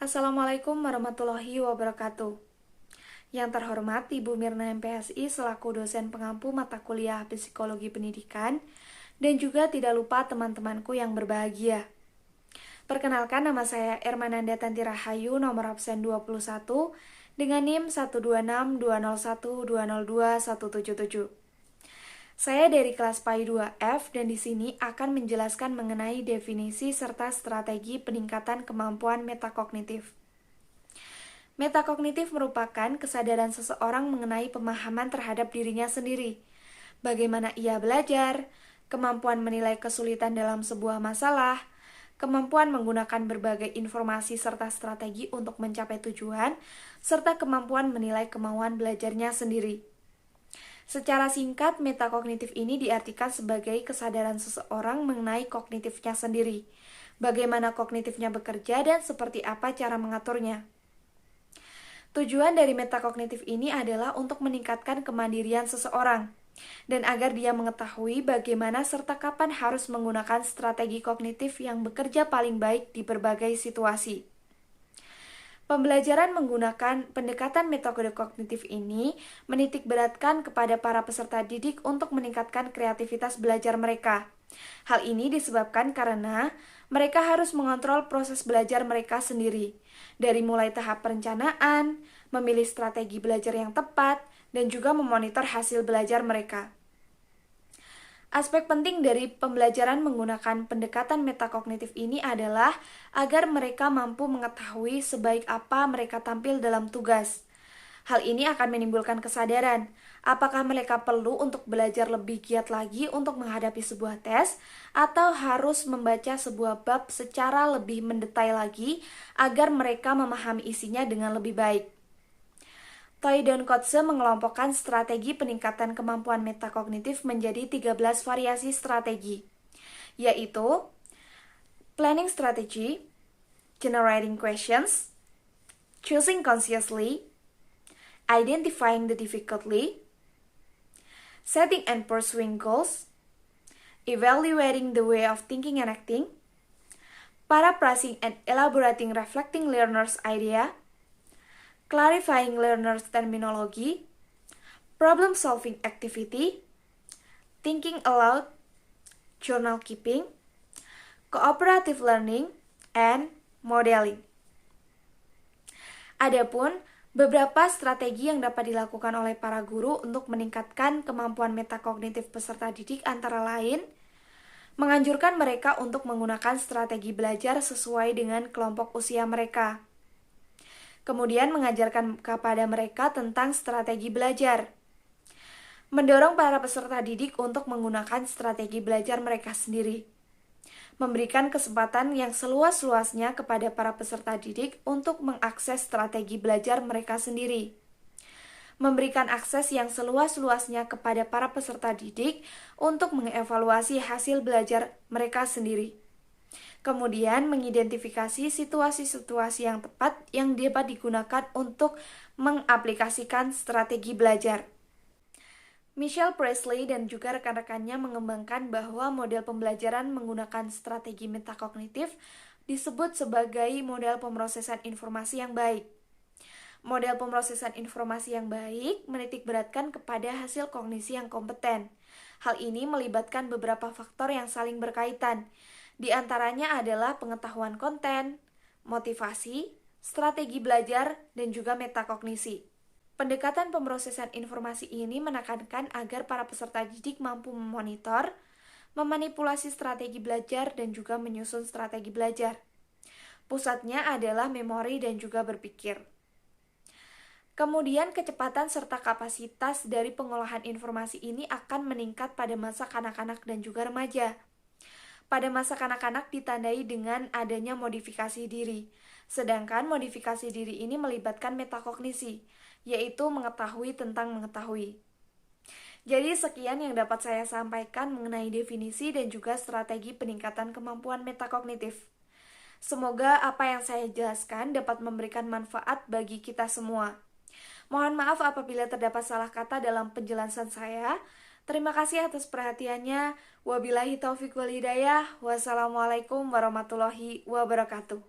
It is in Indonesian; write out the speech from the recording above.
Assalamualaikum warahmatullahi wabarakatuh. Yang terhormat Ibu Mirna MPSI selaku dosen pengampu mata kuliah Psikologi Pendidikan, dan juga tidak lupa teman-temanku yang berbahagia. Perkenalkan, nama saya Ermananda Tanti Rahayu, nomor absen 21, dengan NIM 12620120277. Saya dari kelas PAI 2F dan di sini akan menjelaskan mengenai definisi serta strategi peningkatan kemampuan metakognitif. Metakognitif merupakan kesadaran seseorang mengenai pemahaman terhadap dirinya sendiri, bagaimana ia belajar, kemampuan menilai kesulitan dalam sebuah masalah, kemampuan menggunakan berbagai informasi serta strategi untuk mencapai tujuan, serta kemampuan menilai kemauan belajarnya sendiri. Secara singkat, metakognitif ini diartikan sebagai kesadaran seseorang mengenai kognitifnya sendiri, bagaimana kognitifnya bekerja dan seperti apa cara mengaturnya. Tujuan dari metakognitif ini adalah untuk meningkatkan kemandirian seseorang, dan agar dia mengetahui bagaimana serta kapan harus menggunakan strategi kognitif yang bekerja paling baik di berbagai situasi. Pembelajaran menggunakan pendekatan metode kognitif ini menitikberatkan kepada para peserta didik untuk meningkatkan kreativitas belajar mereka. Hal ini disebabkan karena mereka harus mengontrol proses belajar mereka sendiri, dari mulai tahap perencanaan, memilih strategi belajar yang tepat, dan juga memonitor hasil belajar mereka. Aspek penting dari pembelajaran menggunakan pendekatan metakognitif ini adalah agar mereka mampu mengetahui sebaik apa mereka tampil dalam tugas. Hal ini akan menimbulkan kesadaran, apakah mereka perlu untuk belajar lebih giat lagi untuk menghadapi sebuah tes, atau harus membaca sebuah bab secara lebih mendetail lagi agar mereka memahami isinya dengan lebih baik. Toy dan Kotze mengelompokkan strategi peningkatan kemampuan metakognitif menjadi 13 variasi strategi, yaitu planning strategy, generating questions, choosing consciously, identifying the difficulty, setting and pursuing goals, evaluating the way of thinking and acting, paraphrasing and elaborating reflecting learners' idea, clarifying learners' terminology, problem-solving activity, thinking aloud, journal keeping, cooperative learning, and modeling. Adapun beberapa strategi yang dapat dilakukan oleh para guru untuk meningkatkan kemampuan metakognitif peserta didik antara lain, menganjurkan mereka untuk menggunakan strategi belajar sesuai dengan kelompok usia mereka. Kemudian mengajarkan kepada mereka tentang strategi belajar. Mendorong para peserta didik untuk menggunakan strategi belajar mereka sendiri. Memberikan kesempatan yang seluas-luasnya kepada para peserta didik untuk mengakses strategi belajar mereka sendiri. Memberikan akses yang seluas-luasnya kepada para peserta didik untuk mengevaluasi hasil belajar mereka sendiri. Kemudian mengidentifikasi situasi-situasi yang tepat yang dapat digunakan untuk mengaplikasikan strategi belajar. Michelle Presley dan juga rekan-rekannya mengembangkan bahwa model pembelajaran menggunakan strategi metakognitif disebut sebagai model pemrosesan informasi yang baik. Model pemrosesan informasi yang baik menitikberatkan kepada hasil kognisi yang kompeten. Hal ini melibatkan beberapa faktor yang saling berkaitan. Di antaranya adalah pengetahuan konten, motivasi, strategi belajar, dan juga metakognisi. Pendekatan pemrosesan informasi ini menekankan agar para peserta didik mampu memonitor, memanipulasi strategi belajar, dan juga menyusun strategi belajar. Pusatnya adalah memori dan juga berpikir. Kemudian kecepatan serta kapasitas dari pengolahan informasi ini akan meningkat pada masa kanak-kanak dan juga remaja. Pada masa kanak-kanak ditandai dengan adanya modifikasi diri, sedangkan modifikasi diri ini melibatkan metakognisi, yaitu mengetahui tentang mengetahui. Jadi sekian yang dapat saya sampaikan mengenai definisi dan juga strategi peningkatan kemampuan metakognitif. Semoga apa yang saya jelaskan dapat memberikan manfaat bagi kita semua. Mohon maaf apabila terdapat salah kata dalam penjelasan saya. Terima kasih atas perhatiannya. Wabillahi taufiq wal hidayah. Wassalamualaikum warahmatullahi wabarakatuh.